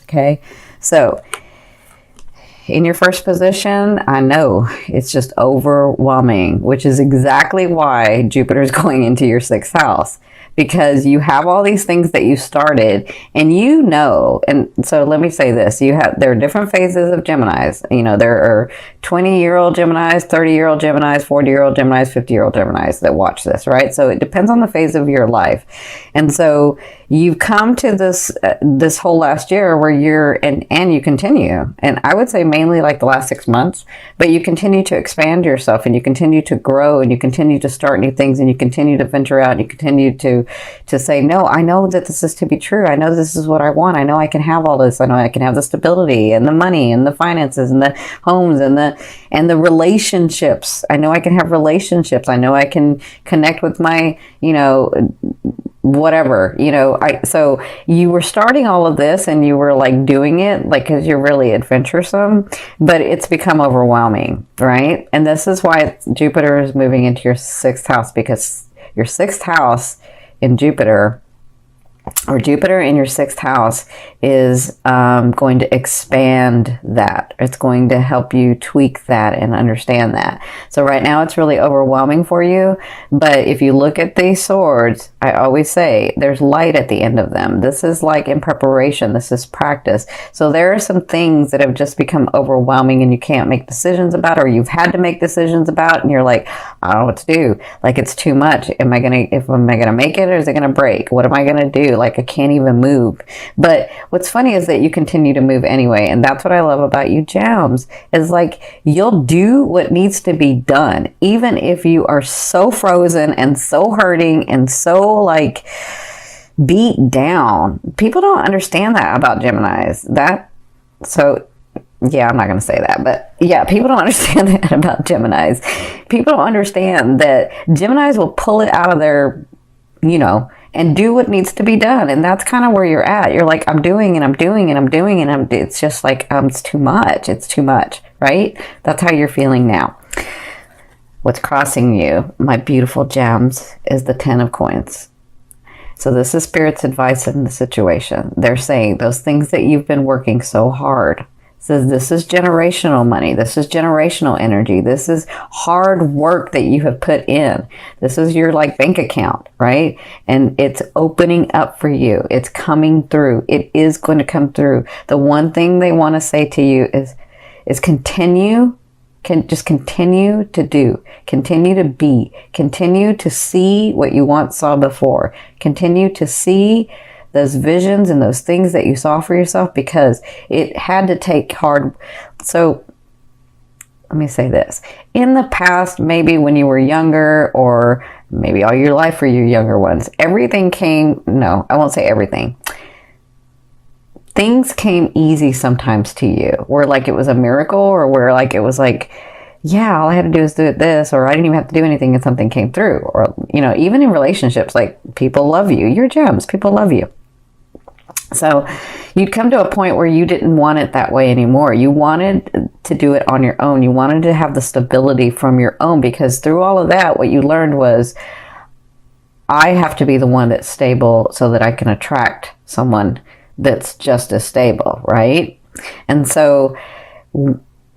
Okay, so in your first position, I know it's just overwhelming, which is exactly why Jupiter is going into your 6th house, because you have all these things that you started, and you know, and so let me say this, there are different phases of Geminis. You know, there are 20-year-old Geminis, 30-year-old Geminis, 40-year-old Geminis, 50-year-old Geminis that watch this, right? So it depends on the phase of your life. And so you've come to this whole last year where and you continue, and I would say mainly like the last 6 months, but you continue to expand yourself, and you continue to grow, and you continue to start new things, and you continue to venture out, and you continue to say, no, I know that this is to be true. I know this is what I want. I know I can have all this. I know I can have the stability and the money and the finances and the homes and the relationships. I know I can have relationships. I know I can connect with my, whatever, so you were starting all of this, and you were like doing it like, because you're really adventuresome, but it's become overwhelming, right? And this is why Jupiter is moving into your 6th house, because your 6th house in Jupiter, or Jupiter in your 6th house, is going to expand that. It's going to help you tweak that and understand that. So right now it's really overwhelming for you. But if you look at these swords, I always say there's light at the end of them. This is like in preparation. This is practice. So there are some things that have just become overwhelming, and you can't make decisions about, or you've had to make decisions about, and you're like, I don't know what to do. Like, it's too much. Am I gonna make it, or is it gonna break? What am I gonna do? Like, I can't even move. But what's funny is that you continue to move anyway. And that's what I love about you, Gems, is like, you'll do what needs to be done, even if you are so frozen and so hurting and so like beat down. People don't understand that about Geminis. Yeah, I'm not going to say that, but yeah, people don't understand that about Geminis. People don't understand that Geminis will pull it out of their, and do what needs to be done. And that's kind of where you're at. You're like, I'm doing and I'm doing and I'm doing, and it's just like, it's too much. It's too much, right? That's how you're feeling now. What's crossing you, my beautiful Gems, is the 10 of Coins. So this is Spirit's advice in the situation. They're saying those things that you've been working so hard. Says this is generational money. This is generational energy. This is hard work that you have put in. This is your like bank account, right? And it's opening up for you. It's coming through. It is going to come through. The one thing they want to say to you is continue. Just continue to do, continue to be, continue to see what you once saw before, continue to see those visions and those things that you saw for yourself, because it had to take hard. So let me say this. In the past, maybe when you were younger, or maybe all your life for you younger ones, everything came, no, I won't say everything. Things came easy sometimes to you, where like it was a miracle, or where like it was like, yeah, all I had to do is do this, or I didn't even have to do anything and something came through. Or, even in relationships, like people love you. You're Gems. People love you. So you'd come to a point where you didn't want it that way anymore. You wanted to do it on your own. You wanted to have the stability from your own, because through all of that, what you learned was, I have to be the one that's stable so that I can attract someone that's just as stable, right? And so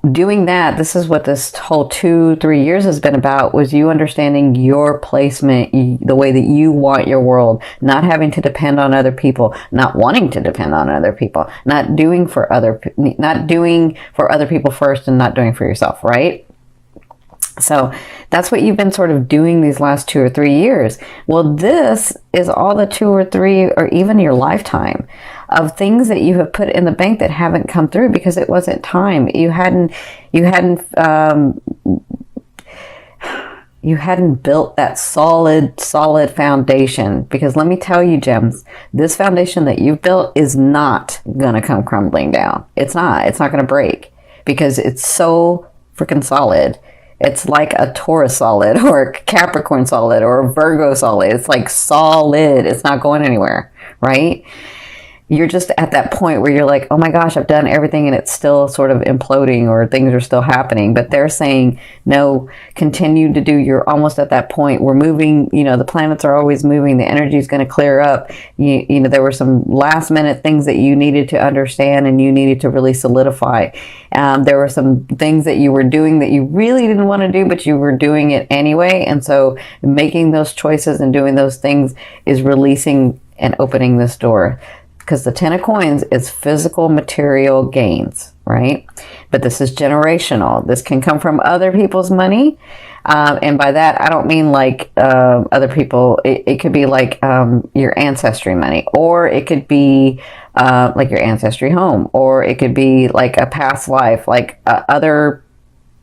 doing that, this is what this whole 2-3 years has been about, was you understanding your placement, the way that you want your world, not having to depend on other people, not wanting to depend on other people, not doing for other people first, and not doing for yourself, right? So that's what you've been sort of doing these last 2 or 3 years. Well, this is all the 2 or 3, or even your lifetime of things that you have put in the bank that haven't come through because it wasn't time. You hadn't built that solid foundation. Because let me tell you, Gems, this foundation that you've built is not going to come crumbling down. It's not going to break, because it's so freaking solid. It's like a Taurus solid, or a Capricorn solid, or a Virgo solid. It's like solid. It's not going anywhere, right? you're just at that point where you're like, oh my gosh, I've done everything and it's still sort of imploding, or things are still happening. But they're saying, no, continue to do. You're almost at that point. We're moving, the planets are always moving. The energy is going to clear up. There were some last minute things that you needed to understand and you needed to really solidify. There were some things that you were doing that you really didn't want to do, but you were doing it anyway. And so making those choices and doing those things is releasing and opening this door. Because the 10 of coins is physical material gains, right? But this is generational. This can come from other people's money. And by that, I don't mean like other people. It could be like your ancestry money, or it could be like your ancestry home, or it could be like a past life, like other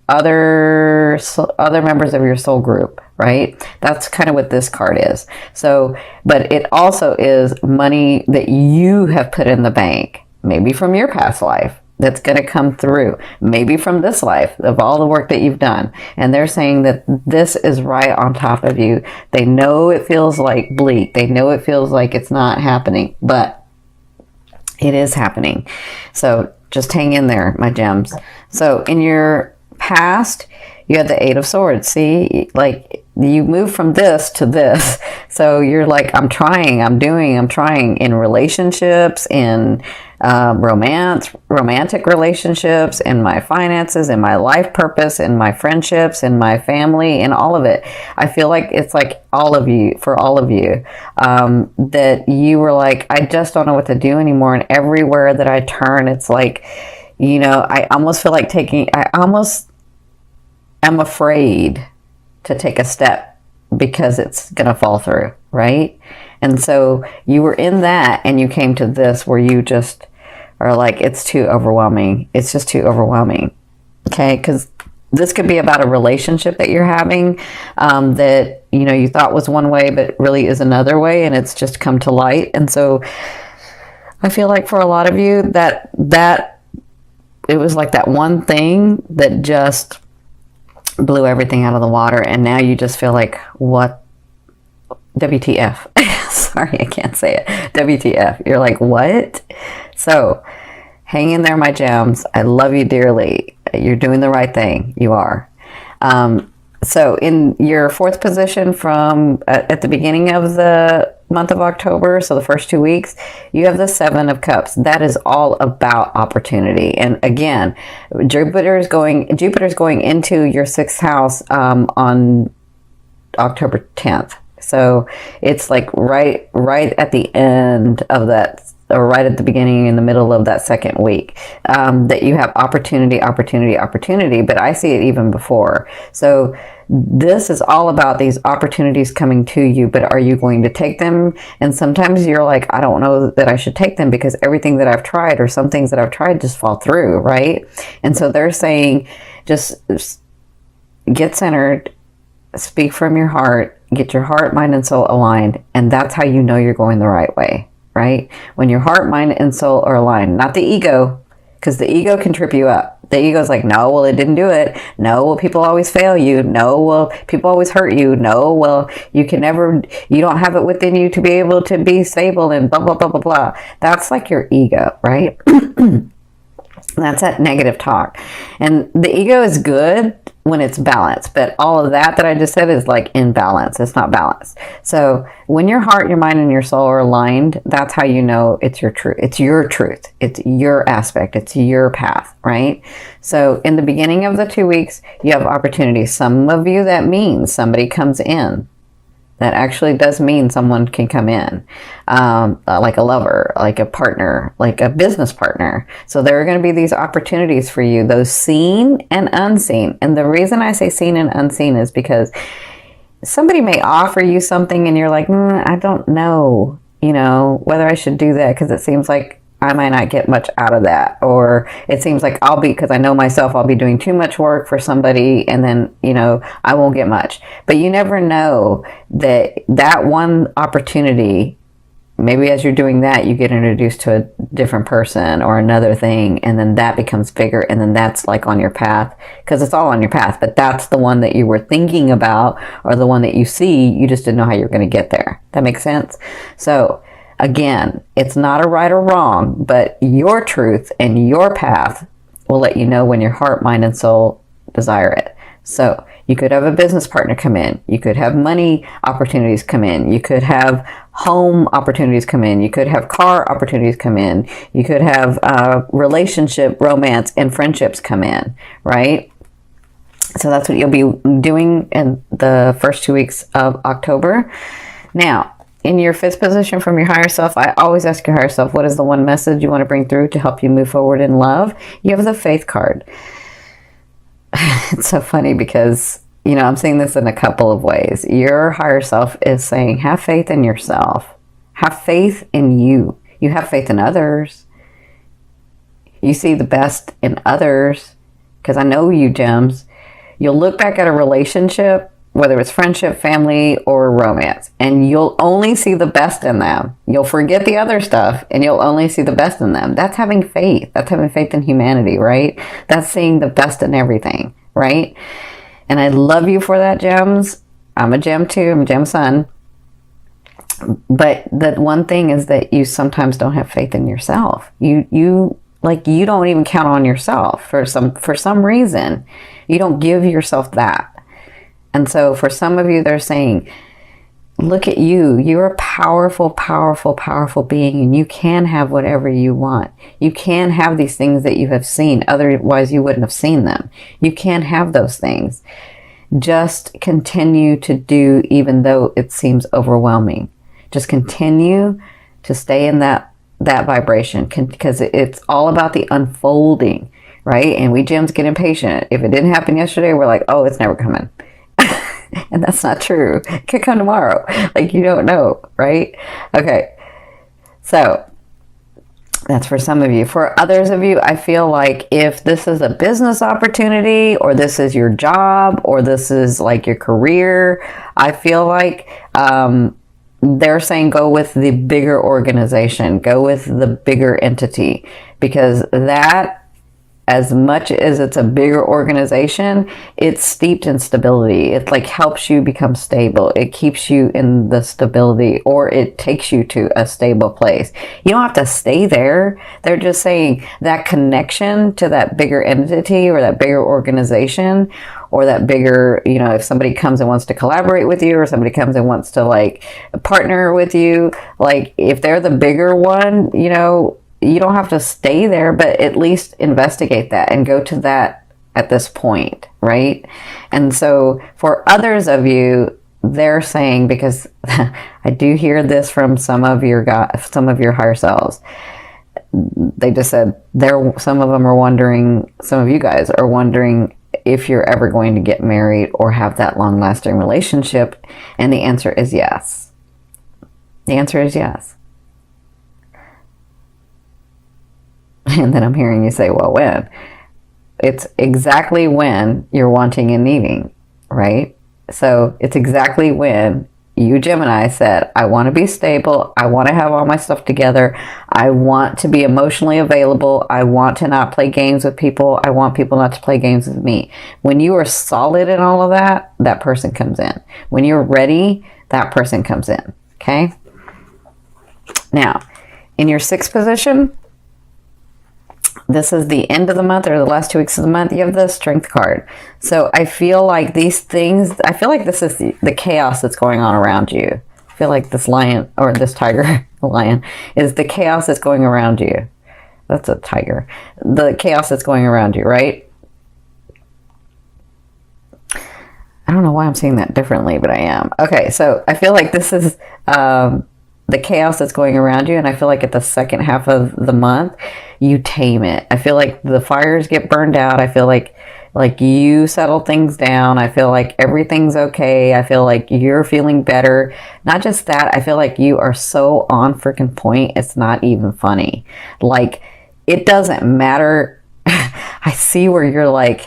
members of your soul group, right? That's kind of what this card is. So, but it also is money that you have put in the bank, maybe from your past life, that's going to come through, maybe from this life, of all the work that you've done. And they're saying that this is right on top of you. They know it feels like bleak. They know it feels like it's not happening, but it is happening. So just hang in there, my gems. So in your past, you had the 8 of Swords. See, like you move from this to this. So you're like, I'm trying in relationships, in romantic relationships, in my finances, in my life purpose, in my friendships, in my family, in all of it. I feel like it's like all of you, that you were like, I just don't know what to do anymore. And everywhere that I turn, it's like, I almost feel like I'm afraid to take a step because it's going to fall through, right? And so you were in that and you came to this where you just are like, it's too overwhelming. It's just too overwhelming. Okay? Because this could be about a relationship that you're having that, you thought was one way, but really is another way, and it's just come to light. And so I feel like for a lot of you that it was like that one thing that just blew everything out of the water, and now you just feel like, what? WTF. Sorry, I can't say it. WTF. You're like, what? So hang in there, my gems. I love you dearly. You're doing the right thing. You are. So in your 4th position from at the beginning of the month of October, so the first 2 weeks, you have the 7 of Cups. That is all about opportunity. And again, Jupiter's going into your 6th house on October 10th. So it's like right at the end of that, or right at the beginning, in the middle of that 2nd week, that you have opportunity. But I see it even before. So this is all about these opportunities coming to you, but are you going to take them? And sometimes you're like, I don't know that I should take them because everything that I've tried, or some things that I've tried, just fall through, right? And so they're saying, just get centered, speak from your heart, get your heart, mind, and soul aligned, and that's how you know you're going the right way, right? When your heart, mind, and soul are aligned, not the ego, because the ego can trip you up. The ego's like, no, well, it didn't do it. No, well, people always fail you. No, well, people always hurt you. No, well, you don't have it within you to be able to be stable, and blah, blah, blah, blah, blah. That's like your ego, right? That's that negative talk. And the ego is good when it's balanced, but all of that I just said is like imbalance. It's not balanced. So when your heart, your mind, and your soul are aligned, that's how you know it's your truth. It's your truth. It's your aspect. It's your path, right? So in the beginning of the 2 weeks, you have opportunities. Some of you, that means somebody comes in. That actually does mean someone can come in, like a lover, like a partner, like a business partner. So there are going to be these opportunities for you, those seen and unseen. And the reason I say seen and unseen is because somebody may offer you something and you're like, I don't know, whether I should do that, because it seems like I might not get much out of that. Or it seems like because I know myself, I'll be doing too much work for somebody, and then, I won't get much. But you never know that one opportunity, maybe as you're doing that, you get introduced to a different person or another thing, and then that becomes bigger, and then that's like on your path, because it's all on your path, but that's the one that you were thinking about, or the one that you see, you just didn't know how you're going to get there. That makes sense? So Again, it's not a right or wrong, but your truth and your path will let you know when your heart, mind, and soul desire it. So you could have a business partner come in. You could have money opportunities come in. You could have home opportunities come in. You could have car opportunities come in. You could have relationship, romance, and friendships come in, right? So that's what you'll be doing in the first 2 weeks of October. Now, in your fifth position from your higher self, I always ask your higher self, what is the one message you want to bring through to help you move forward in love? You have the faith card. It's so funny because, I'm saying this in a couple of ways. Your higher self is saying, have faith in yourself. Have faith in you. You have faith in others. You see the best in others. Because I know you, gems. You'll look back at a relationship, whether it's friendship, family, or romance, and you'll only see the best in them. You'll forget the other stuff, and you'll only see the best in them. That's having faith. That's having faith in humanity, right? That's seeing the best in everything, right? And I love you for that, gems. I'm a gem too. I'm a gem sun. But the one thing is that you sometimes don't have faith in yourself. You don't even count on yourself for some reason. You don't give yourself that. And so for some of you, they're saying, look at you. You're a powerful, powerful, powerful being, and you can have whatever you want. You can have these things that you have seen. Otherwise, you wouldn't have seen them. You can have those things. Just continue to do, even though it seems overwhelming. Just continue to stay in that vibration, because it's all about the unfolding, right? And we gems get impatient. If it didn't happen yesterday, we're like, oh, it's never coming. And that's not true. It could come tomorrow. You don't know, right? Okay. So that's for some of you. For others of you, I feel like if this is a business opportunity, or this is your job, or this is your career, I feel like they're saying go with the bigger organization, go with the bigger entity, because that, as much as it's a bigger organization, it's steeped in stability. It helps you become stable. It keeps you in the stability, or it takes you to a stable place. You don't have to stay there. They're just saying that connection to that bigger entity, or that bigger organization, or that bigger, if somebody comes and wants to collaborate with you, or somebody comes and wants to partner with you, if they're the bigger one, you don't have to stay there, but at least investigate that and go to that at this point, right? And so for others of you, they're saying, because I do hear this from some of your higher selves, they just said some of them are wondering, some of you guys are wondering if you're ever going to get married or have that long-lasting relationship, and the answer is yes. The answer is yes. And then I'm hearing you say, well, when? It's exactly when you're wanting and needing, right? So it's exactly when you, Gemini, said, I want to be stable. I want to have all my stuff together. I want to be emotionally available. I want to not play games with people. I want people not to play games with me. When you are solid in all of that, that person comes in. When you're ready, that person comes in, okay? Now, in your sixth position, this is the end of the month, or the last 2 weeks of the month, you have the Strength card. So I feel like these things, I feel like this is the chaos that's going on around you. I feel like this lion, or this tiger, the lion, is the chaos that's going around you. That's a tiger. The chaos that's going around you, right? I don't know why I'm saying that differently, but I am. Okay, so I feel like this is the chaos that's going around you, and I feel like at the second half of the month, you tame it. I feel like the fires get burned out. I feel like you settle things down. I feel like everything's okay. I feel like you're feeling better. Not just that, I feel like you are so on freaking point, it's not even funny. It doesn't matter. I see where you're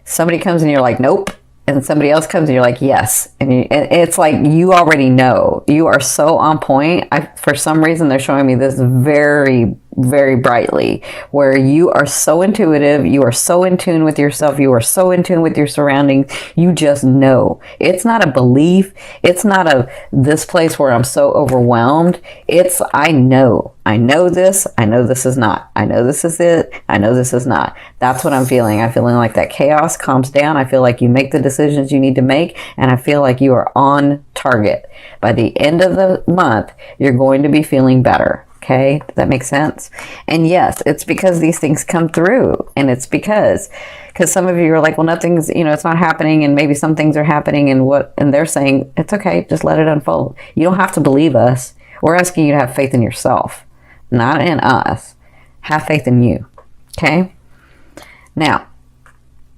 somebody comes and you're like, nope. And somebody else comes and you're like, yes. And it's like you already know. You are so on point. For some reason, they're showing me this very very brightly, where you are so intuitive, you are so in tune with yourself, you are so in tune with your surroundings, you just know. It's not a belief, it's not a this place where I'm so overwhelmed. It's I know this, I know this is not, I know this is it, I know this is not. That's what I'm feeling. I'm feeling like that chaos calms down. I feel like you make the decisions you need to make, and I feel like you are on target. By the end of the month, you're going to be feeling better. Okay, does that make sense? And yes, it's because these things come through, and it's because some of you are like, well, nothing's, it's not happening, and maybe some things are happening, and they're saying it's okay, just let it unfold. You don't have to believe us. We're asking you to have faith in yourself, not in us. Have faith in you. Okay. Now,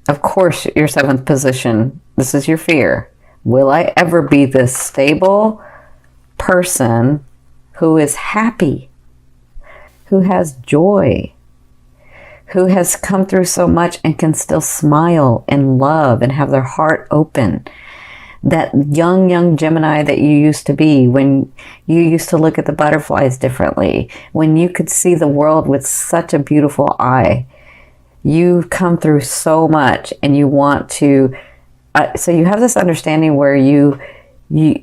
of course, your 7th position. This is your fear. Will I ever be this stable person who is happy, who has joy, who has come through so much and can still smile and love and have their heart open? That young Gemini that you used to be, when you used to look at the butterflies differently, when you could see the world with such a beautiful eye. You've come through so much, and you want to, so you have this understanding where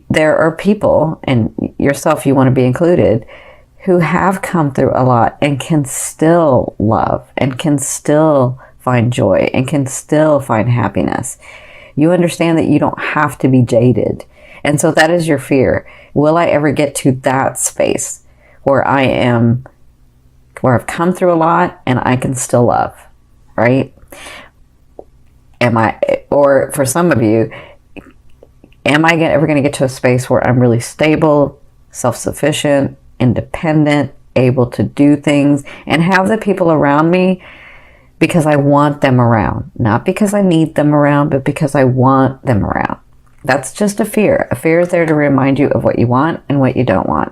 there are people, and yourself, you want to be included, who have come through a lot and can still love and can still find joy and can still find happiness. You understand that you don't have to be jaded. And so that is your fear. Will I ever get to that space where I've come through a lot and I can still love, right? Or for some of you, am I ever going to get to a space where I'm really stable, self-sufficient, independent, able to do things, and have the people around me because I want them around? Not because I need them around, but because I want them around. That's just a fear. A fear is there to remind you of what you want and what you don't want.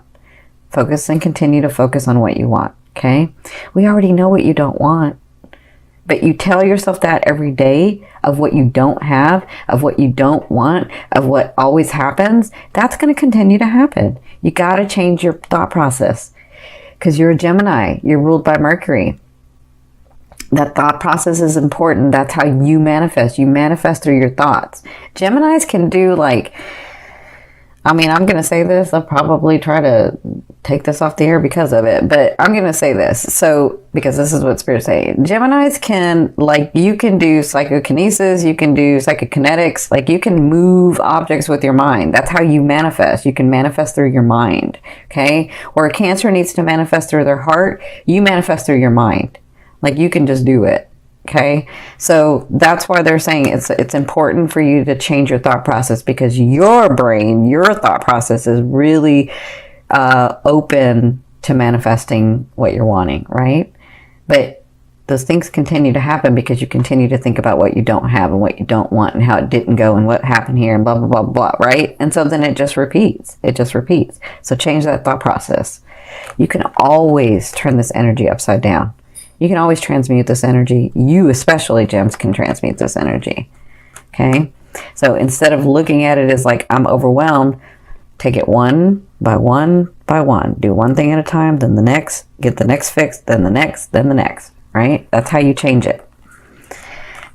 Focus and continue to focus on what you want, okay? We already know what you don't want. But you tell yourself that every day of what you don't have, of what you don't want, of what always happens. That's going to continue to happen. You got to change your thought process, because you're a Gemini. You're ruled by Mercury. That thought process is important. That's how you manifest. You manifest through your thoughts. Geminis can do I'm going to say this. I'll probably try to take this off the air because of it, but I'm going to say this. So, because this is what Spirit's saying. Geminis can, you can do psychokinesis, you can do psychokinetics, you can move objects with your mind. That's how you manifest. You can manifest through your mind, okay? Where a Cancer needs to manifest through their heart, you manifest through your mind. You can just do it. Okay, so that's why they're saying it's important for you to change your thought process, because your brain, your thought process is really open to manifesting what you're wanting, right? But those things continue to happen because you continue to think about what you don't have and what you don't want and how it didn't go and what happened here and blah, blah, blah, blah, right? And so then it just repeats. It just repeats. So change that thought process. You can always turn this energy upside down. You can always transmute this energy. You, especially, Gems, can transmute this energy. Okay? So instead of looking at it as I'm overwhelmed, take it one by one by one. Do one thing at a time, then the next. Get the next fixed, then the next, then the next. Right? That's how you change it.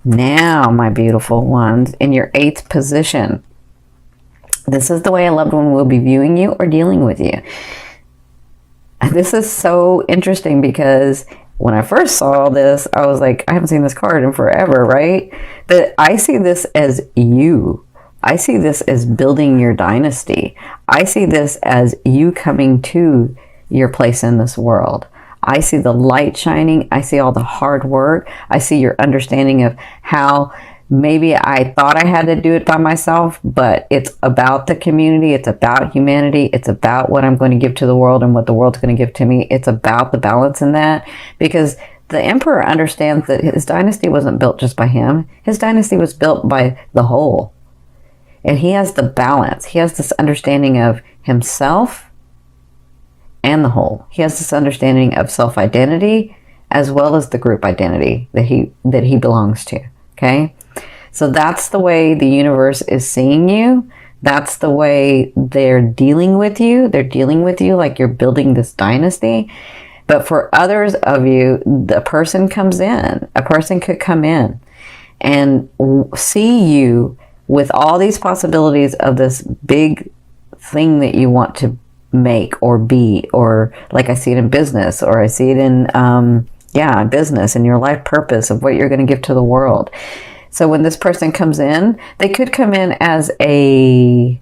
Now, my beautiful ones, in your 8th position, this is the way a loved one will be viewing you or dealing with you. This is so interesting because when I first saw this, I was like, I haven't seen this card in forever, right? But I see this as you. I see this as building your dynasty. I see this as you coming to your place in this world. I see the light shining. I see all the hard work. I see your understanding of how maybe I thought I had to do it by myself, but it's about the community. It's about humanity. It's about what I'm going to give to the world and what the world's going to give to me. It's about the balance in that, because the Emperor understands that his dynasty wasn't built just by him. His dynasty was built by the whole. And he has the balance. He has this understanding of himself and the whole. He has this understanding of self-identity as well as the group identity that he belongs to. Okay? So that's the way the universe is seeing you. That's the way they're dealing with you. They're dealing with you like you're building this dynasty. But for others of you, the person comes in. A person could come in and see you with all these possibilities of this big thing that you want to make or be, or like I see it in business, or I see it in business and your life purpose of what you're going to give to the world. So when this person comes in, they could come in as a,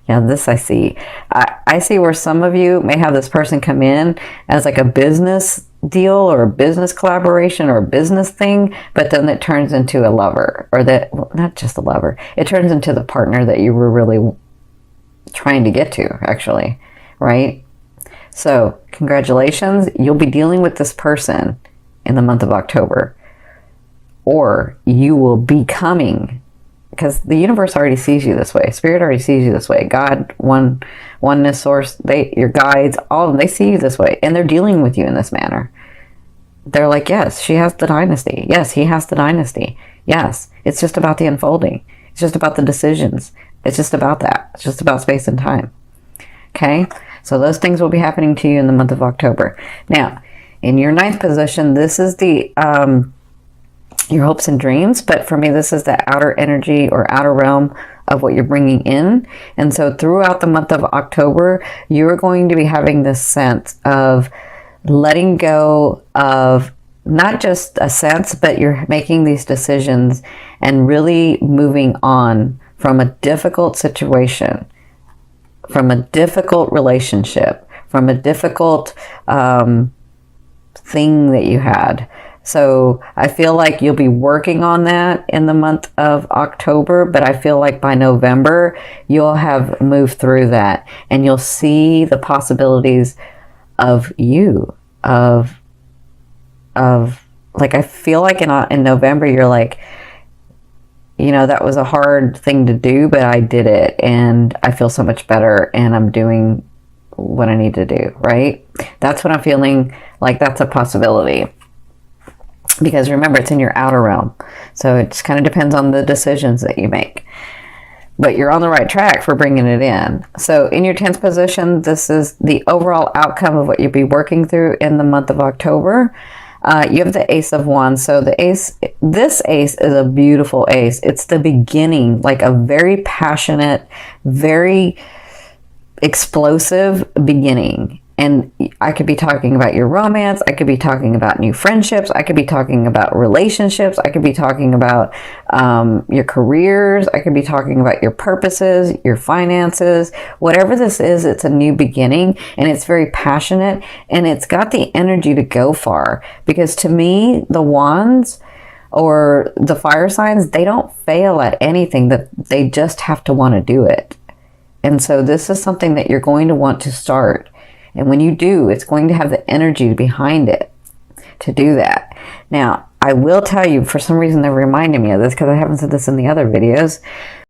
this I see. I see where some of you may have this person come in as like a business deal or a business collaboration or a business thing, but then it turns into a lover, or that, well, not just a lover, it turns into the partner that you were really trying to get to, actually, right? So congratulations, you'll be dealing with this person in the month of October, or you will be coming, because the universe already sees you this way. Spirit already sees you this way. God, oneness, source, your guides, all of them, they see you this way, and they're dealing with you in this manner. They're like, yes, she has the dynasty. Yes, he has the dynasty. Yes, it's just about the unfolding. It's just about the decisions. It's just about that. It's just about space and time. Okay? So those things will be happening to you in the month of October. Now, in your 9th position, this is the your hopes and dreams, but for me, this is the outer energy or outer realm of what you're bringing in. And so throughout the month of October, you're going to be having this sense of letting go of not just a sense, but you're making these decisions and really moving on from a difficult situation, from a difficult relationship, from a difficult thing that you had. So I feel like you'll be working on that in the month of October, but I feel like by November, you'll have moved through that and you'll see the possibilities of you, of like, I feel like in November, you're like, that was a hard thing to do, but I did it and I feel so much better and I'm doing what I need to do, right? That's what I'm feeling like. That's a possibility. Because remember, it's in your outer realm. So it just kind of depends on the decisions that you make. But you're on the right track for bringing it in. So in your 10th position, this is the overall outcome of what you'll be working through in the month of October. You have the Ace of Wands. So this ace is a beautiful ace. It's the beginning, like a very passionate, very explosive beginning. And I could be talking about your romance. I could be talking about new friendships. I could be talking about relationships. I could be talking about your careers. I could be talking about your purposes, your finances. Whatever this is, it's a new beginning and it's very passionate and it's got the energy to go far. Because to me, the wands or the fire signs, they don't fail at anything. That they just have to want to do it. And so this is something that you're going to want to start. And when you do, it's going to have the energy behind it to do that. Now, I will tell you, for some reason, they're reminding me of this because I haven't said this in the other videos.